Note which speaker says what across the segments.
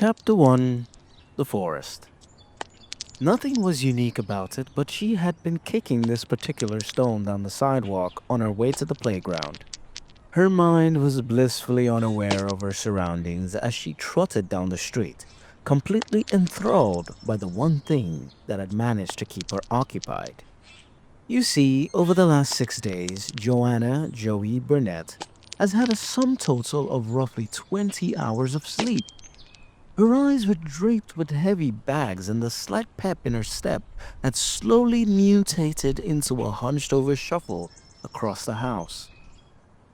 Speaker 1: Chapter 1. The Forest. Nothing was unique about it, but she had been kicking this particular stone down the sidewalk on her way to the playground. Her mind was blissfully unaware of her surroundings as she trotted down the street, completely enthralled by the one thing that had managed to keep her occupied. You see, over the last 6 days, Joanna Joey Burnett has had a sum total of roughly 20 hours of sleep. Her eyes were draped with heavy bags, and the slight pep in her step had slowly mutated into a hunched over shuffle across the house.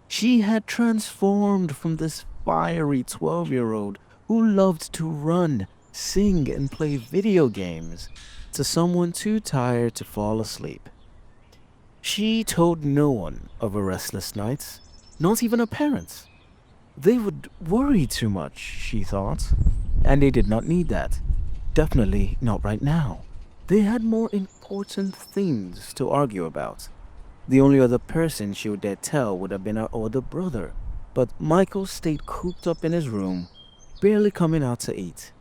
Speaker 1: She had transformed from this fiery 12-year-old who loved to run, sing, and play video games to someone too tired to fall asleep. She told no one of her restless nights, not even her parents. They would worry too much, she thought, and they did not need that. Definitely not right now. They had more important things to argue about. The only other person she would dare tell would have been her older brother, but Michael stayed cooped up in his room, barely coming out to eat.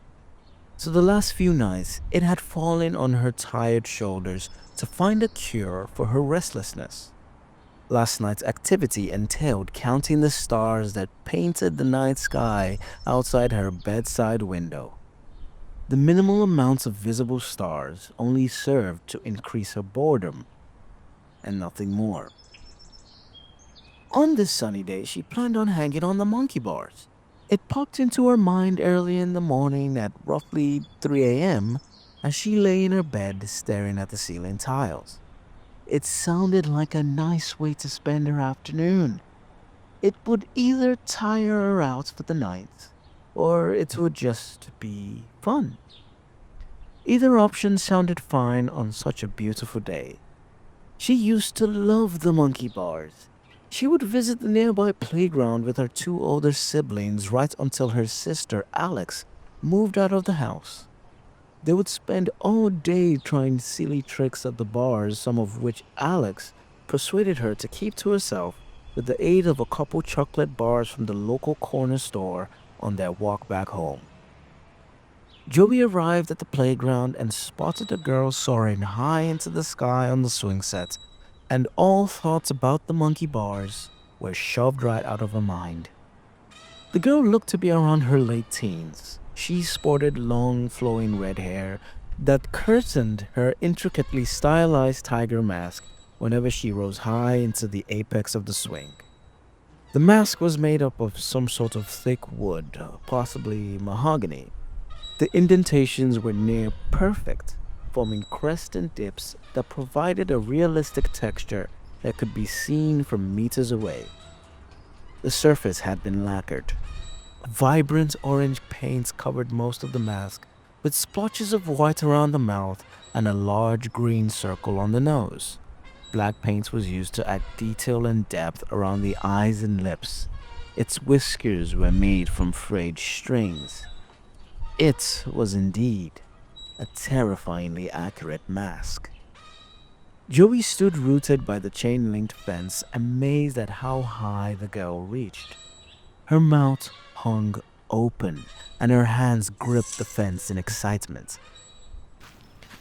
Speaker 1: So the last few nights, it had fallen on her tired shoulders to find a cure for her restlessness. Last night's activity entailed counting the stars that painted the night sky outside her bedside window. The minimal amounts of visible stars only served to increase her boredom, and nothing more. On this sunny day, she planned on hanging on the monkey bars. It popped into her mind early in the morning at roughly 3 a.m. as she lay in her bed staring at the ceiling tiles. It sounded like a nice way to spend her afternoon. It would either tire her out for the night, or it would just be fun. Either option sounded fine on such a beautiful day. She used to love the monkey bars. She would visit the nearby playground with her two older siblings right until her sister Alex moved out of the house. They would spend all day trying silly tricks at the bars, some of which Alex persuaded her to keep to herself with the aid of a couple chocolate bars from the local corner store on their walk back home. Joey arrived at the playground and spotted a girl soaring high into the sky on the swing set, and all thoughts about the monkey bars were shoved right out of her mind. The girl looked to be around her late teens. She sported long, flowing red hair that curtained her intricately stylized tiger mask whenever she rose high into the apex of the swing. The mask was made up of some sort of thick wood, possibly mahogany. The indentations were near perfect, forming crests and dips that provided a realistic texture that could be seen from meters away. The surface had been lacquered. Vibrant orange paints covered most of the mask, with splotches of white around the mouth and a large green circle on the nose. Black paint was used to add detail and depth around the eyes and lips. Its whiskers were made from frayed strings. It was indeed a terrifyingly accurate mask. Joey stood rooted by the chain-linked fence, amazed at how high the girl reached. Her mouth hung open, and her hands gripped the fence in excitement.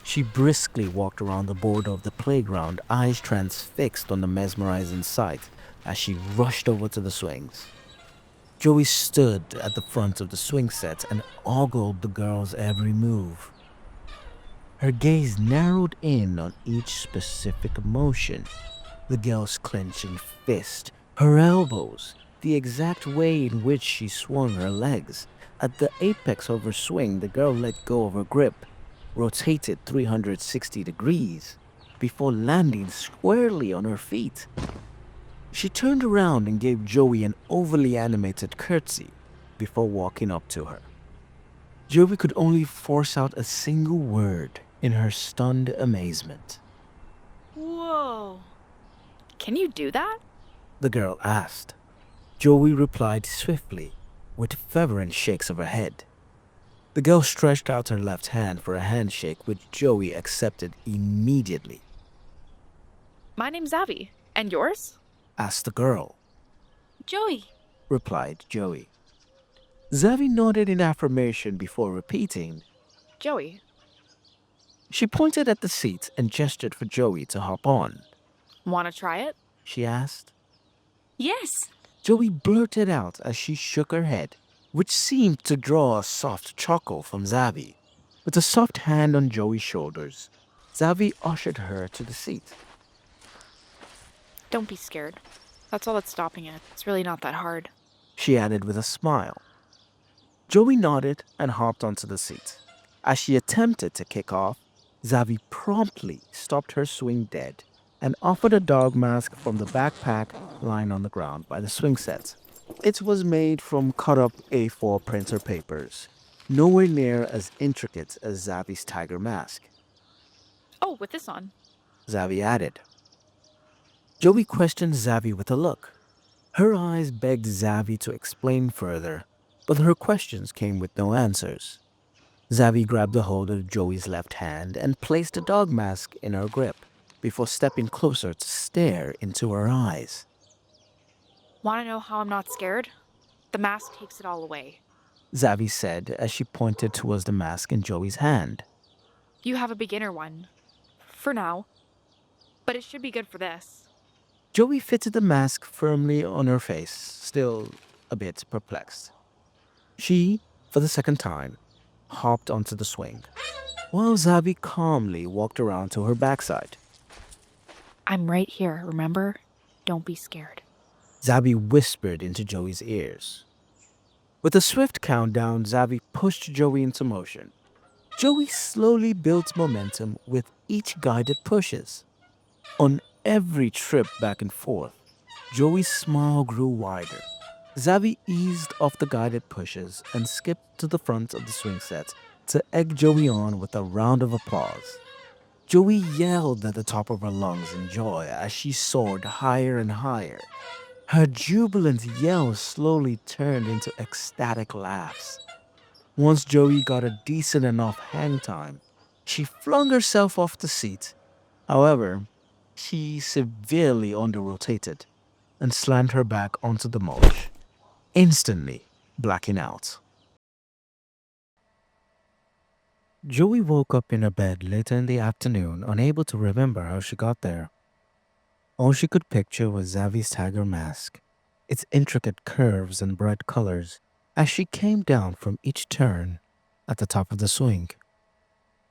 Speaker 1: She briskly walked around the border of the playground, eyes transfixed on the mesmerizing sight as she rushed over to the swings. Joey stood at the front of the swing set and ogled the girl's every move. Her gaze narrowed in on each specific motion: the girl's clenching fist, her elbows, the exact way in which she swung her legs. At the apex of her swing, the girl let go of her grip, rotated 360 degrees, before landing squarely on her feet. She turned around and gave Joey an overly animated curtsy before walking up to her. Joey could only force out a single word in her stunned amazement.
Speaker 2: Whoa. Can you do that?
Speaker 1: The girl asked. Joey replied swiftly, with fervent shakes of her head. The girl stretched out her left hand for a handshake, which Joey accepted immediately.
Speaker 2: My name's Abby. And yours?
Speaker 1: Asked the girl.
Speaker 2: Joey.
Speaker 1: Replied Joey. Zavi nodded in affirmation before repeating.
Speaker 2: Joey,
Speaker 1: She pointed at the seat and gestured for Joey to hop on.
Speaker 2: wanna try it?
Speaker 1: She asked.
Speaker 3: Yes.
Speaker 1: Joey blurted out as she shook her head, which seemed to draw a soft chuckle from Zavi. With a soft hand on Joey's shoulders, Zavi ushered her to the seat.
Speaker 2: Don't be scared. That's all that's stopping it. It's really not that hard.
Speaker 1: She added with a smile. Joey nodded and hopped onto the seat. As she attempted to kick off, Zavi promptly stopped her swing dead and offered a dog mask from the backpack lying on the ground by the swing set. It was made from cut up A4 printer papers, nowhere near as intricate as Zavi's tiger mask.
Speaker 2: Oh, with this on.
Speaker 1: Zavi added. Joey questioned Zavi with a look. Her eyes begged Zavi to explain further, but her questions came with no answers. Zavi grabbed a hold of Joey's left hand and placed the dog mask in her grip before stepping closer to stare into her eyes.
Speaker 2: Wanna know how I'm not scared? The mask takes it all away.
Speaker 1: Zavi said as she pointed towards the mask in Joey's hand.
Speaker 2: You have a beginner one. For now. But it should be good for this.
Speaker 1: Joey fitted the mask firmly on her face, still a bit perplexed. She, for the second time, hopped onto the swing, while Zavi calmly walked around to her backside.
Speaker 2: I'm right here, remember? Don't be scared.
Speaker 1: Zavi whispered into Joey's ears. With a swift countdown, Zavi pushed Joey into motion. Joey slowly built momentum with each guided pushes. On every trip back and forth, Joey's smile grew wider. Zavi eased off the guided pushes and skipped to the front of the swing set to egg Joey on with a round of applause. Joey yelled at the top of her lungs in joy as she soared higher and higher. Her jubilant yells slowly turned into ecstatic laughs. Once Joey got a decent enough hang time, she flung herself off the seat. However, she severely under-rotated and slammed her back onto the mulch, instantly blacking out. Joey woke up in her bed later in the afternoon, unable to remember how she got there. All she could picture was Zavi's tiger mask, its intricate curves and bright colors, as she came down from each turn at the top of the swing.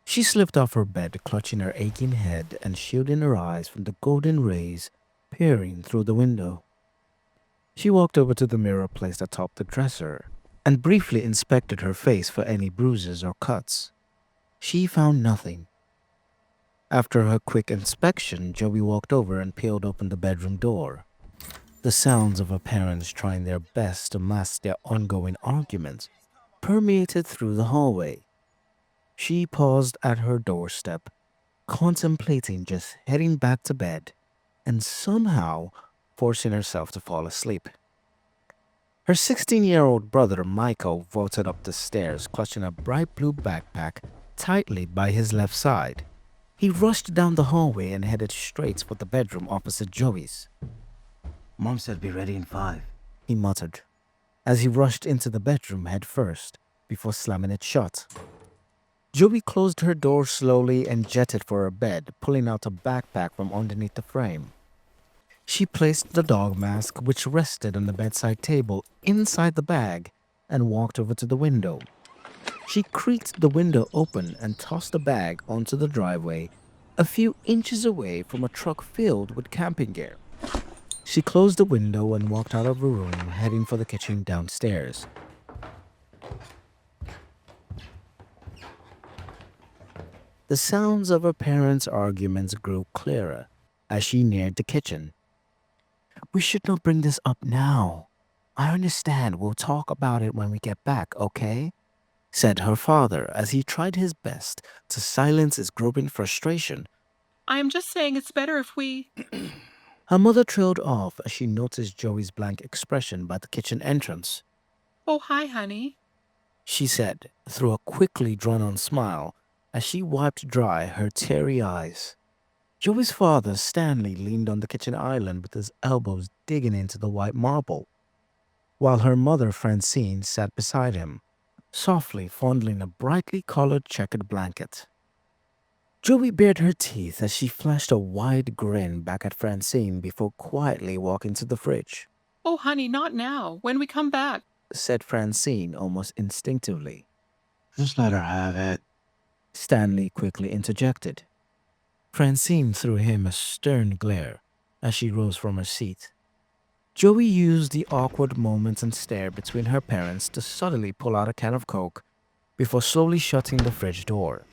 Speaker 1: She slipped off her bed, clutching her aching head and shielding her eyes from the golden rays peering through the window. She walked over to the mirror placed atop the dresser and briefly inspected her face for any bruises or cuts. She found nothing. After her quick inspection, Joey walked over and peeled open the bedroom door. The sounds of her parents trying their best to mask their ongoing arguments permeated through the hallway. She paused at her doorstep, contemplating just heading back to bed and somehow forcing herself to fall asleep. Her 16-year-old brother Michael vaulted up the stairs, clutching a bright blue backpack tightly by his left side. He rushed down the hallway and headed straight for the bedroom opposite Joey's.
Speaker 4: Mom said be ready in 5.
Speaker 1: He muttered, as he rushed into the bedroom head first, before slamming it shut. Joey closed her door slowly and jetted for her bed, pulling out a backpack from underneath the frame. She placed the dog mask, which rested on the bedside table, inside the bag and walked over to the window. She creaked the window open and tossed the bag onto the driveway, a few inches away from a truck filled with camping gear. She closed the window and walked out of her room, heading for the kitchen downstairs. The sounds of her parents' arguments grew clearer as she neared the kitchen. "We should not bring this up now. I understand. We'll talk about it when we get back, okay?" said her father as he tried his best to silence his growing frustration.
Speaker 3: I am just saying it's better if we...
Speaker 1: Her mother trailed off as she noticed Joey's blank expression by the kitchen entrance.
Speaker 3: Oh, hi, honey.
Speaker 1: She said, through a quickly drawn-on smile, as she wiped dry her teary eyes. Joey's father, Stanley, leaned on the kitchen island with his elbows digging into the white marble. while her mother Francine sat beside him, softly fondling a brightly colored checkered blanket. Joey bared her teeth as she flashed a wide grin back at Francine before quietly walking to the fridge,
Speaker 3: Oh, honey, not now. When we come back.
Speaker 1: said Francine almost instinctively.
Speaker 4: Just let her have it.
Speaker 1: Stanley quickly interjected. Francine threw him a stern glare as she rose from her seat. Joey used the awkward moments and stare between her parents to subtly pull out a can of Coke before slowly shutting the fridge door.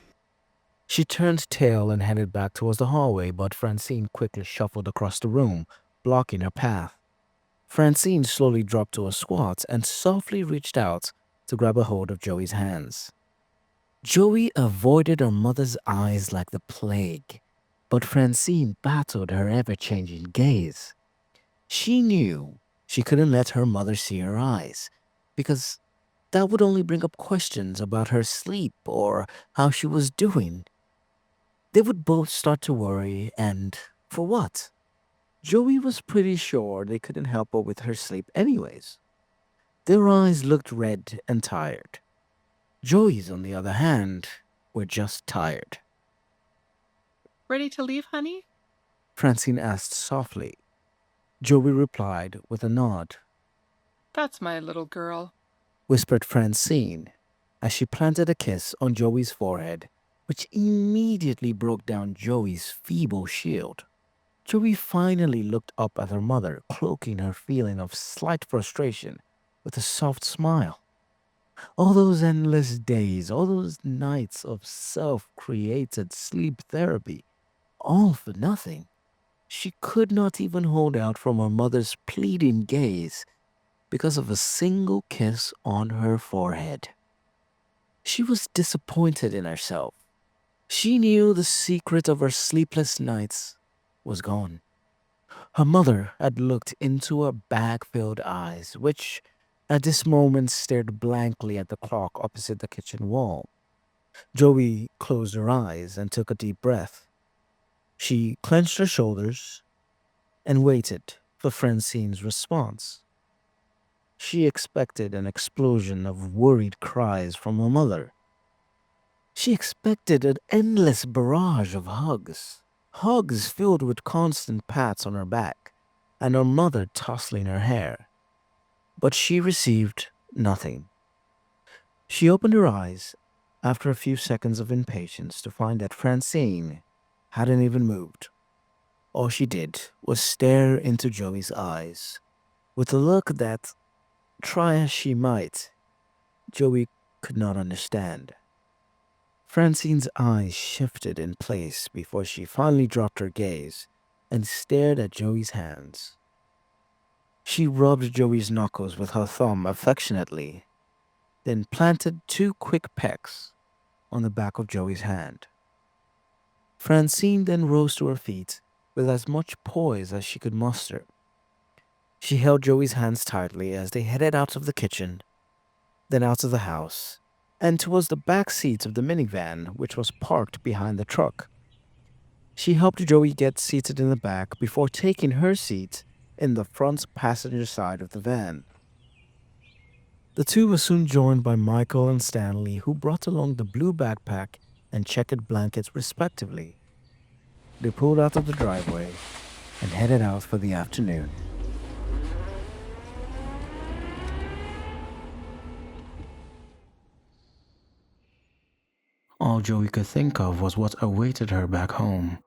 Speaker 1: She turned tail and headed back towards the hallway, but Francine quickly shuffled across the room, blocking her path. Francine slowly dropped to a squat and softly reached out to grab a hold of Joey's hands. Joey avoided her mother's eyes like the plague, but Francine battled her ever-changing gaze. She knew she couldn't let her mother see her eyes, because that would only bring up questions about her sleep or how she was doing. They would both start to worry, and for what? Joey was pretty sure they couldn't help her with her sleep anyways. Their eyes looked red and tired. Joey's, on the other hand, were just tired.
Speaker 3: Ready to leave, honey?
Speaker 1: Francine asked softly. Joey replied with a nod,
Speaker 3: That's my little girl.
Speaker 1: whispered Francine as she planted a kiss on Joey's forehead, which immediately broke down Joey's feeble shield. Joey finally looked up at her mother, cloaking her feeling of slight frustration with a soft smile. All those endless days, all those nights of self-created sleep therapy, all for nothing. She could not even hold out from her mother's pleading gaze because of a single kiss on her forehead. She was disappointed in herself. She knew the secret of her sleepless nights was gone. Her mother had looked into her bag-filled eyes, which at this moment stared blankly at the clock opposite the kitchen wall. Joey closed her eyes and took a deep breath. She clenched her shoulders and waited for Francine's response. She expected an explosion of worried cries from her mother. She expected an endless barrage of hugs. Hugs filled with constant pats on her back and her mother tousling her hair. But she received nothing. She opened her eyes after a few seconds of impatience to find that Francine hadn't even moved. All she did was stare into Joey's eyes with a look that, try as she might, Joey could not understand. Francine's eyes shifted in place before she finally dropped her gaze and stared at Joey's hands. She rubbed Joey's knuckles with her thumb affectionately, then planted 2 quick pecks on the back of Joey's hand. Francine then rose to her feet with as much poise as she could muster. She held Joey's hands tightly as they headed out of the kitchen, then out of the house, and towards the back seat of the minivan, which was parked behind the truck. She helped Joey get seated in the back before taking her seat in the front passenger side of the van. The two were soon joined by Michael and Stanley, who brought along the blue backpack and checkered blankets respectively. They pulled out of the driveway and headed out for the afternoon. All Joey could think of was what awaited her back home.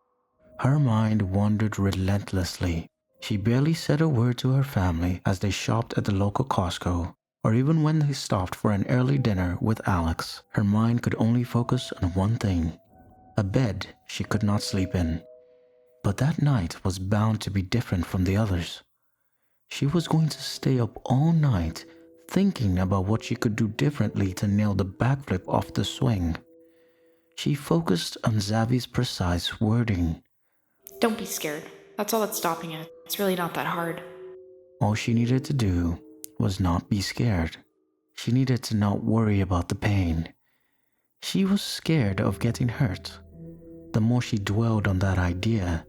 Speaker 1: Her mind wandered relentlessly. She barely said a word to her family as they shopped at the local Costco, or even when they stopped for an early dinner with Alex. Her mind could only focus on one thing: a bed she could not sleep in. But that night was bound to be different from the others. She was going to stay up all night thinking about what she could do differently to nail the backflip off the swing. She focused on Zavi's precise wording.
Speaker 2: Don't be scared. That's all that's stopping it. It's really not that hard.
Speaker 1: All she needed to do was not be scared. She needed to not worry about the pain. She was scared of getting hurt. The more she dwelled on that idea,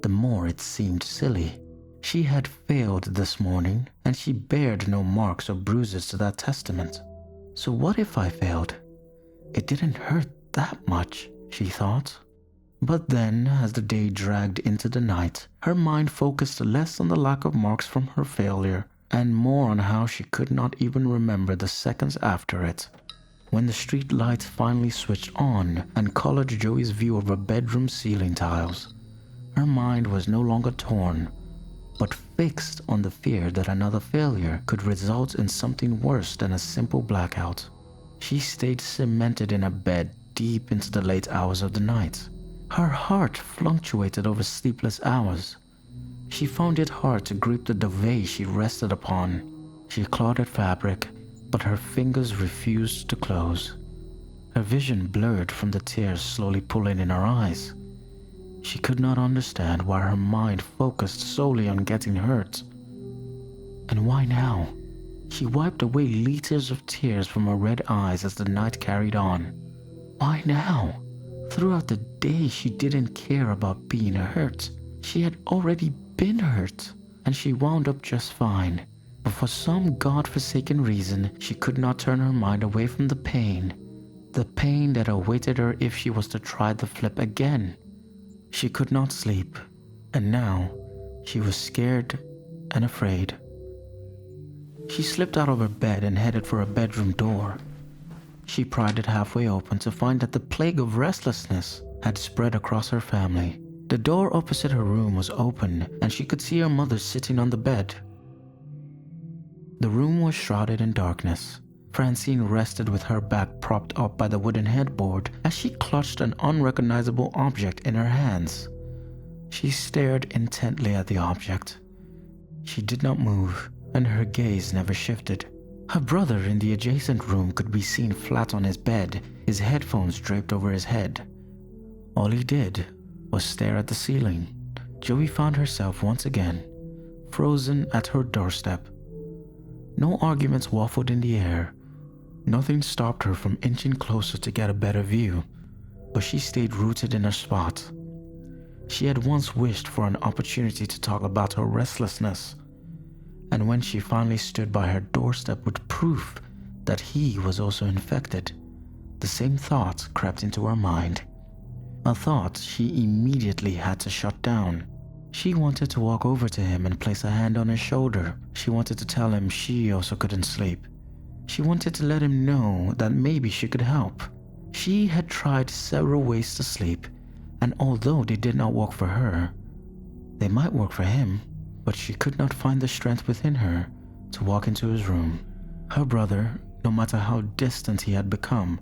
Speaker 1: the more it seemed silly. She had failed this morning, and she bared no marks or bruises to that testament. So what if I failed? It didn't hurt that much, she thought. But then, as the day dragged into the night, her mind focused less on the lack of marks from her failure and more on how she could not even remember the seconds after it. When the street lights finally switched on and colored Joey's view of her bedroom ceiling tiles, her mind was no longer torn, but fixed on the fear that another failure could result in something worse than a simple blackout. She stayed cemented in her bed deep into the late hours of the night. Her heart fluctuated over sleepless hours. She found it hard to grip the duvet she rested upon. She clawed at fabric, but her fingers refused to close. Her vision blurred from the tears slowly pooling in her eyes. She could not understand why her mind focused solely on getting hurt. And why now? She wiped away liters of tears from her red eyes as the night carried on. Why now? Throughout the day, she didn't care about being hurt. She had already been hurt, and she wound up just fine. But for some godforsaken reason, she could not turn her mind away from the pain that awaited her if she was to try the flip again. She could not sleep, and now she was scared and afraid. She slipped out of her bed and headed for her bedroom door. She pried it halfway open to find that the plague of restlessness had spread across her family. The door opposite her room was open, and she could see her mother sitting on the bed. The room was shrouded in darkness. Francine rested with her back propped up by the wooden headboard as she clutched an unrecognizable object in her hands. She stared intently at the object. She did not move, and her gaze never shifted. Her brother in the adjacent room could be seen flat on his bed, his headphones draped over his head. All he did was stare at the ceiling. Joey found herself once again, frozen at her doorstep. No arguments waffled in the air. Nothing stopped her from inching closer to get a better view, but she stayed rooted in her spot. She had once wished for an opportunity to talk about her restlessness, and when she finally stood by her doorstep with proof that he was also infected, the same thought crept into her mind. A thought she immediately had to shut down. She wanted to walk over to him and place a hand on his shoulder. She wanted to tell him she also couldn't sleep. She wanted to let him know that maybe she could help. She had tried several ways to sleep, and although they did not work for her, they might work for him, but she could not find the strength within her to walk into his room. Her brother, no matter how distant he had become,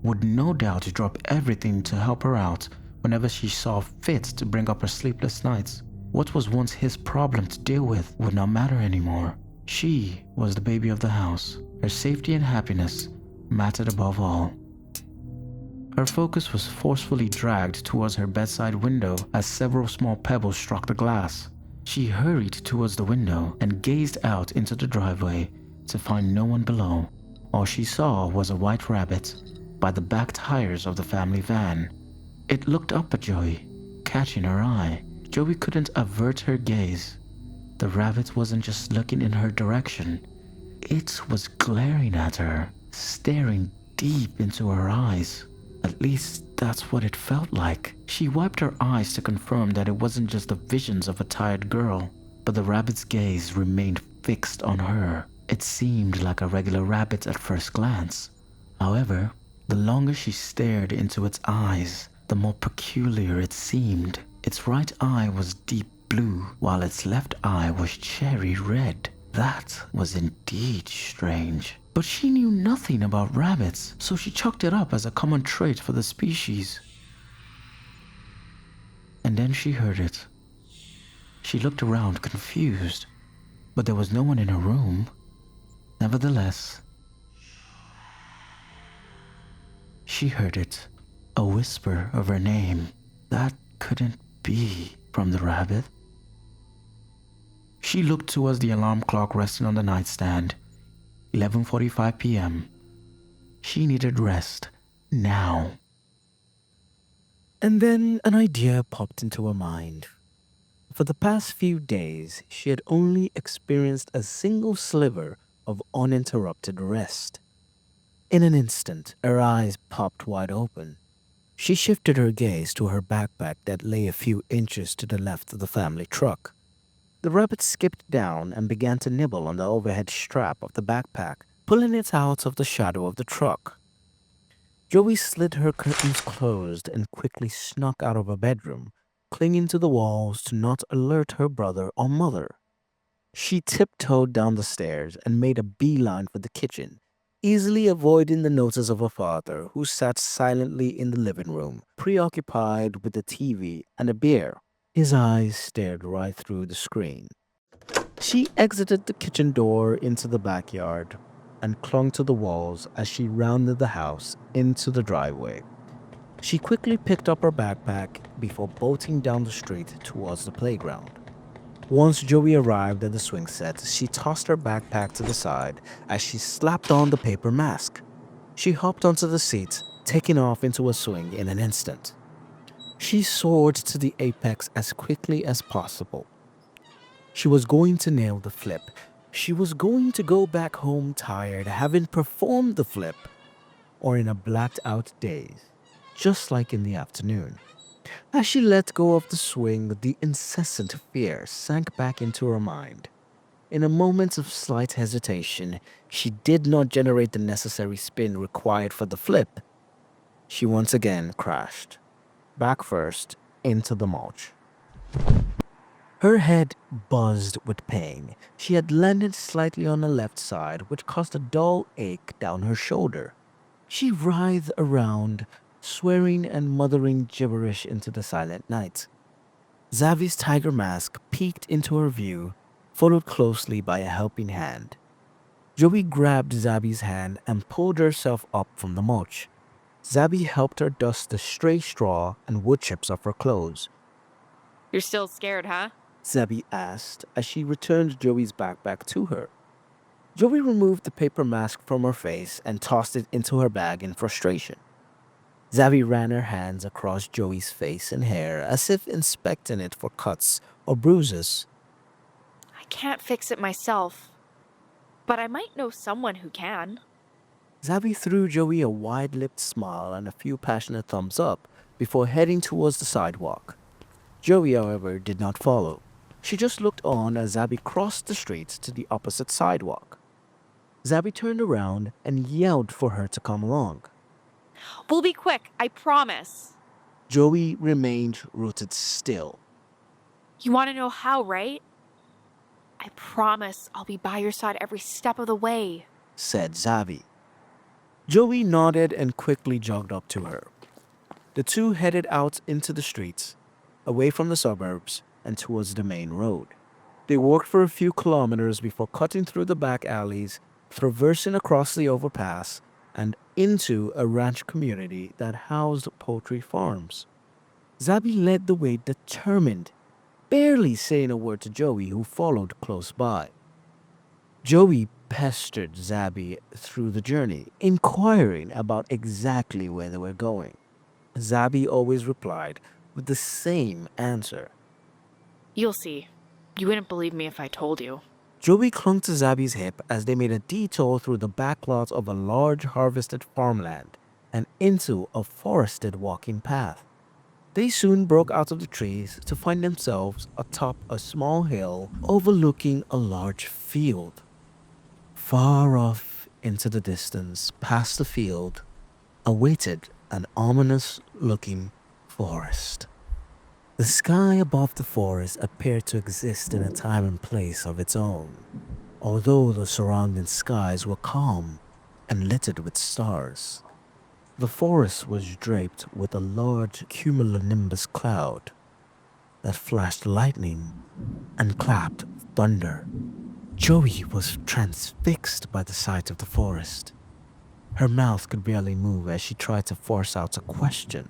Speaker 1: would no doubt drop everything to help her out whenever she saw fit to bring up her sleepless nights. What was once his problem to deal with would not matter anymore. She was the baby of the house. Her safety and happiness mattered above all. Her focus was forcefully dragged towards her bedside window as several small pebbles struck the glass. She hurried towards the window and gazed out into the driveway to find no one below. All she saw was a white rabbit by the back tires of the family van. It looked up at Joey, catching her eye. Joey couldn't avert her gaze. The rabbit wasn't just looking in her direction. It was glaring at her, staring deep into her eyes. At least that's what it felt like. She wiped her eyes to confirm that it wasn't just the visions of a tired girl, but the rabbit's gaze remained fixed on her. It seemed like a regular rabbit at first glance. However, the longer she stared into its eyes, the more peculiar it seemed. Its right eye was deep blue, while its left eye was cherry red. That was indeed strange. But she knew nothing about rabbits, so she chalked it up as a common trait for the species. And then she heard it. She looked around confused, but there was no one in her room. Nevertheless, she heard it, a whisper of her name. That couldn't be from the rabbit. She looked towards the alarm clock resting on the nightstand. 11:45 p.m. She needed rest now. And then an idea popped into her mind. For the past few days, she had only experienced a single sliver of uninterrupted rest. In an instant, her eyes popped wide open. She shifted her gaze to her backpack that lay a few inches to the left of the family truck. The rabbit skipped down and began to nibble on the overhead strap of the backpack, pulling it out of the shadow of the truck. Joey slid her curtains closed and quickly snuck out of her bedroom, clinging to the walls to not alert her brother or mother. She tiptoed down the stairs and made a beeline for the kitchen, easily avoiding the notice of her father, who sat silently in the living room, preoccupied with the TV and a beer. His eyes stared right through the screen. She exited the kitchen door into the backyard and clung to the walls as she rounded the house into the driveway. She quickly picked up her backpack before bolting down the street towards the playground. Once Joey arrived at the swing set, she tossed her backpack to the side as she slapped on the paper mask. She hopped onto the seat, taking off into a swing in an instant. She soared to the apex as quickly as possible. She was going to nail the flip. She was going to go back home tired, having performed the flip, or in a blacked out daze, just like in the afternoon. As she let go of the swing, the incessant fear sank back into her mind. In a moment of slight hesitation, she did not generate the necessary spin required for the flip. She once again crashed, back first, into the mulch. Her head buzzed with pain. She had landed slightly on the left side, which caused a dull ache down her shoulder. She writhed around, swearing and muttering gibberish into the silent night. Zavi's tiger mask peeked into her view, followed closely by a helping hand. Joey grabbed Zabi's hand and pulled herself up from the mulch. Zabi helped her dust the stray straw and wood chips off her clothes.
Speaker 2: You're still scared, huh?
Speaker 1: Zabi asked as she returned Joey's backpack to her. Joey removed the paper mask from her face and tossed it into her bag in frustration. Zabi ran her hands across Joey's face and hair as if inspecting it for cuts or bruises.
Speaker 2: I can't fix it myself, but I might know someone who can.
Speaker 1: Zabi threw Joey a wide-lipped smile and a few passionate thumbs up before heading towards the sidewalk. Joey, however, did not follow. She just looked on as Zabi crossed the street to the opposite sidewalk. Zabi turned around and yelled for her to come along.
Speaker 2: We'll be quick, I promise.
Speaker 1: Joey remained rooted still.
Speaker 2: You want to know how, right? I promise I'll be by your side every step of the way,
Speaker 1: said Zabi. Joey nodded and quickly jogged up to her. The two headed out into the streets, away from the suburbs and towards the main road. They walked for a few kilometers before cutting through the back alleys, traversing across the overpass, and into a ranch community that housed poultry farms. Zabi led the way determined, barely saying a word to Joey, who followed close by. Joey pestered Zabi through the journey, inquiring about exactly where they were going. Zabi always replied with the same answer.
Speaker 2: You'll see. You wouldn't believe me if I told you.
Speaker 1: Joey clung to Zabi's hip as they made a detour through the back lot of a large harvested farmland and into a forested walking path. They soon broke out of the trees to find themselves atop a small hill overlooking a large field. Far off into the distance, past the field, awaited an ominous-looking forest. The sky above the forest appeared to exist in a time and place of its own, although the surrounding skies were calm and littered with stars. The forest was draped with a large cumulonimbus cloud that flashed lightning and clapped thunder. Joey was transfixed by the sight of the forest. Her mouth could barely move as she tried to force out a question.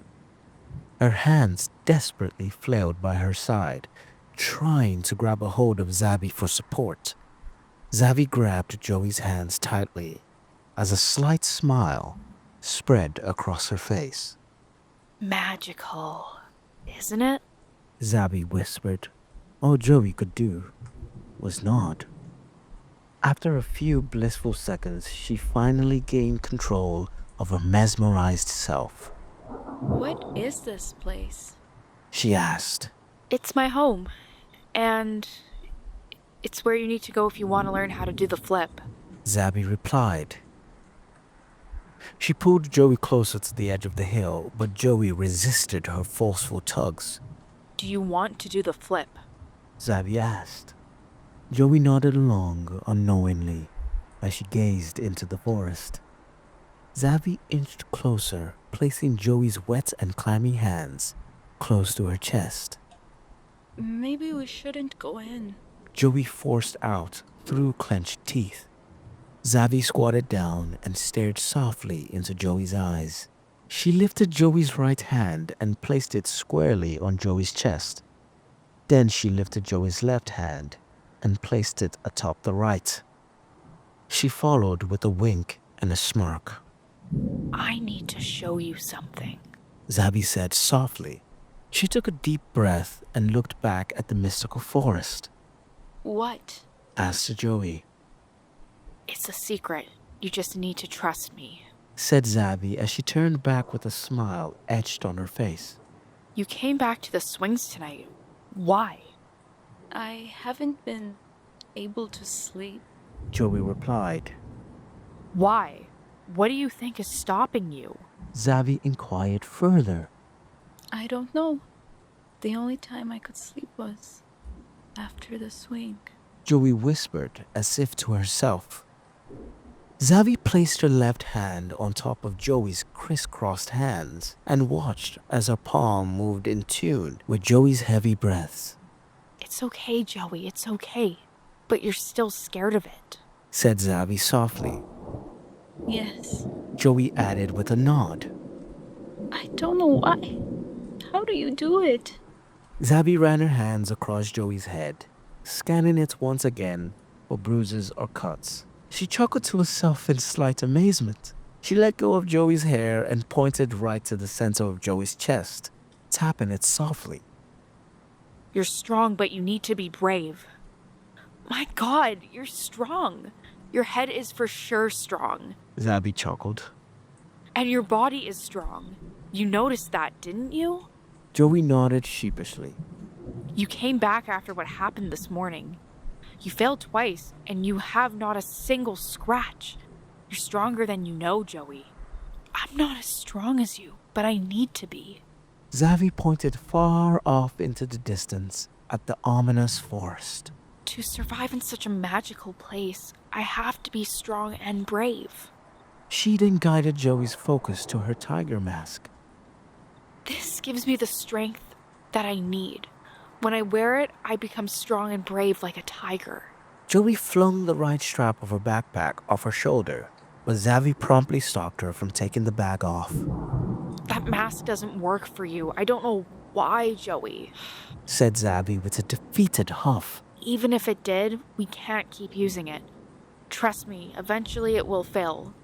Speaker 1: Her hands desperately flailed by her side, trying to grab a hold of Zabi for support. Zabi grabbed Joey's hands tightly as a slight smile spread across her face.
Speaker 2: Magical, isn't it?
Speaker 1: Zabi whispered. All Joey could do was nod. After a few blissful seconds, she finally gained control of her mesmerized self.
Speaker 2: What is this place?
Speaker 1: She asked.
Speaker 2: It's my home, and it's where you need to go if you want to learn how to do the flip.
Speaker 1: Zabby replied. She pulled Joey closer to the edge of the hill, but Joey resisted her forceful tugs.
Speaker 2: Do you want to do the flip?
Speaker 1: Zabby asked. Joey nodded along unknowingly as she gazed into the forest. Zabby inched closer, placing Joey's wet and clammy hands close to her chest.
Speaker 2: Maybe we shouldn't go in.
Speaker 1: Joey forced out through clenched teeth. Zabby squatted down and stared softly into Joey's eyes. She lifted Joey's right hand and placed it squarely on Joey's chest. Then she lifted Joey's left hand and placed it atop the right. She followed with a wink and a smirk.
Speaker 2: I need to show you something.
Speaker 1: Zabby said softly. She took a deep breath and looked back at the mystical forest.
Speaker 2: What?
Speaker 1: Asked Joey.
Speaker 2: It's a secret. You just need to trust me.
Speaker 1: Said Zabby as she turned back with a smile etched on her face.
Speaker 2: You came back to the swings tonight. Why?
Speaker 5: I haven't been able to sleep.
Speaker 1: Joey replied.
Speaker 2: Why? What do you think is stopping you?
Speaker 1: Zabby inquired further.
Speaker 5: I don't know. The only time I could sleep was after the swing.
Speaker 1: Joey whispered as if to herself. Zabby placed her left hand on top of Joey's crisscrossed hands and watched as her palm moved in tune with Joey's heavy breaths.
Speaker 2: It's okay, Joey, it's okay. But you're still scared of it.
Speaker 1: Said Zabby softly.
Speaker 5: Yes.
Speaker 1: Joey added with a nod.
Speaker 5: I don't know why. How do you do it?
Speaker 1: Zabby ran her hands across Joey's head, scanning it once again for bruises or cuts. She chuckled to herself in slight amazement. She let go of Joey's hair and pointed right to the center of Joey's chest, tapping it softly.
Speaker 2: You're strong, but you need to be brave. My God, you're strong. Your head is for sure strong.
Speaker 1: Zabby chuckled.
Speaker 2: And your body is strong. You noticed that, didn't you?
Speaker 1: Joey nodded sheepishly.
Speaker 2: You came back after what happened this morning. You failed twice, and you have not a single scratch. You're stronger than you know, Joey. I'm not as strong as you, but I need to be.
Speaker 1: Zabby pointed far off into the distance at the ominous forest.
Speaker 2: To survive in such a magical place, I have to be strong and brave.
Speaker 1: She then guided Joey's focus to her tiger mask.
Speaker 2: This gives me the strength that I need. When I wear it, I become strong and brave like a tiger.
Speaker 1: Joey flung the right strap of her backpack off her shoulder, but Zabby promptly stopped her from taking the bag off.
Speaker 2: That mask doesn't work for you. I don't know why, Joey.
Speaker 1: Said Zabby with a defeated huff.
Speaker 2: Even if it did, we can't keep using it. Trust me, eventually it will fail.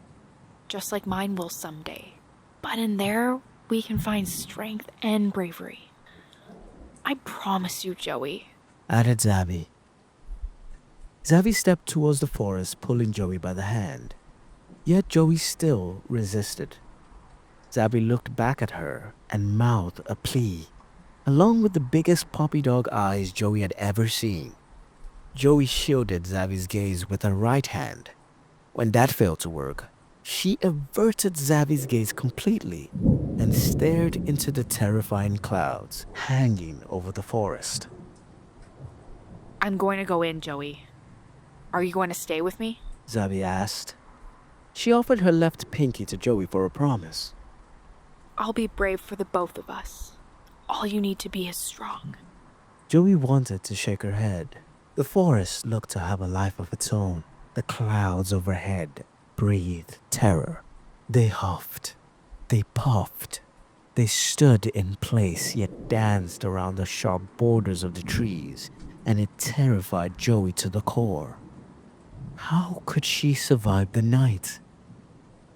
Speaker 2: Just like mine will someday. But in there, we can find strength and bravery. I promise you, Joey.
Speaker 1: Added Zabby. Zabby stepped towards the forest, pulling Joey by the hand. Yet Joey still resisted. Zabby looked back at her and mouthed a plea, along with the biggest puppy dog eyes Joey had ever seen. Joey shielded Zabby's gaze with her right hand. When that failed to work, she averted Zabby's gaze completely and stared into the terrifying clouds hanging over the forest.
Speaker 2: I'm going to go in, Joey. Are you going to stay with me?
Speaker 1: Zabby asked. She offered her left pinky to Joey for a promise.
Speaker 2: I'll be brave for the both of us. All you need to be is strong.
Speaker 1: Joey wanted to shake her head. The forest looked to have a life of its own. The clouds overhead breathed terror. They huffed. They puffed. They stood in place yet danced around the sharp borders of the trees, and it terrified Joey to the core. How could she survive the night?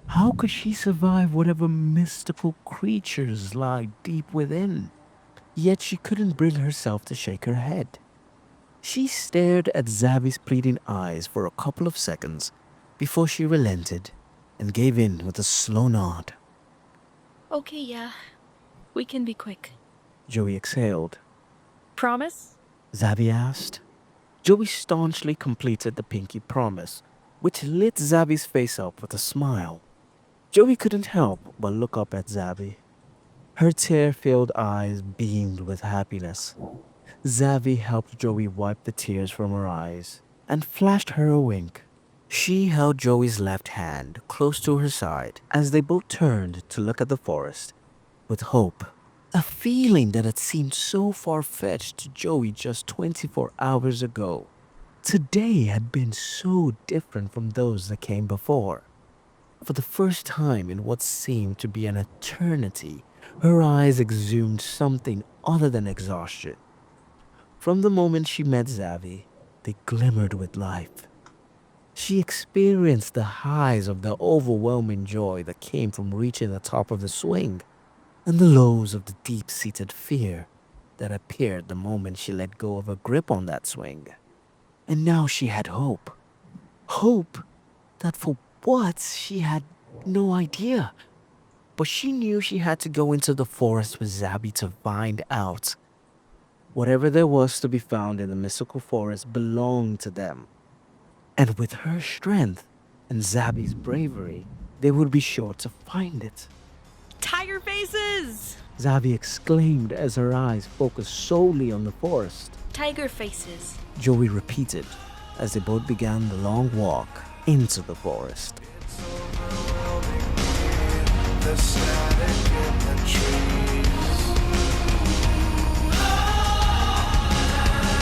Speaker 1: How could she survive whatever mystical creatures lie deep within? Yet she couldn't bring herself to shake her head. She stared at Zabby's pleading eyes for a couple of seconds before she relented and gave in with a slow nod.
Speaker 5: Okay, yeah. We can be quick.
Speaker 1: Joey exhaled.
Speaker 2: Promise?
Speaker 1: Zabby asked. Joey staunchly completed the pinky promise, which lit Zabby's face up with a smile. Joey couldn't help but look up at Zabby. Her tear-filled eyes beamed with happiness. Zabby helped Joey wipe the tears from her eyes and flashed her a wink. She held Joey's left hand close to her side as they both turned to look at the forest with hope. A feeling that had seemed so far-fetched to Joey just 24 hours ago. Today had been so different from those that came before. For the first time in what seemed to be an eternity, her eyes exhumed something other than exhaustion. From the moment she met Zabby, they glimmered with life. She experienced the highs of the overwhelming joy that came from reaching the top of the swing, and the lows of the deep-seated fear that appeared the moment she let go of her grip on that swing. And now she had hope. Hope that for what she had no idea. But she knew she had to go into the forest with Zabby to find out. Whatever there was to be found in the mystical forest belonged to them. And with her strength and Zabby's bravery, they would be sure to find it.
Speaker 2: Tiger faces!
Speaker 1: Zabby exclaimed as her eyes focused solely on the forest.
Speaker 5: Tiger faces.
Speaker 1: Joey repeated as they both began the long walk into the forest.
Speaker 6: The static in the trees.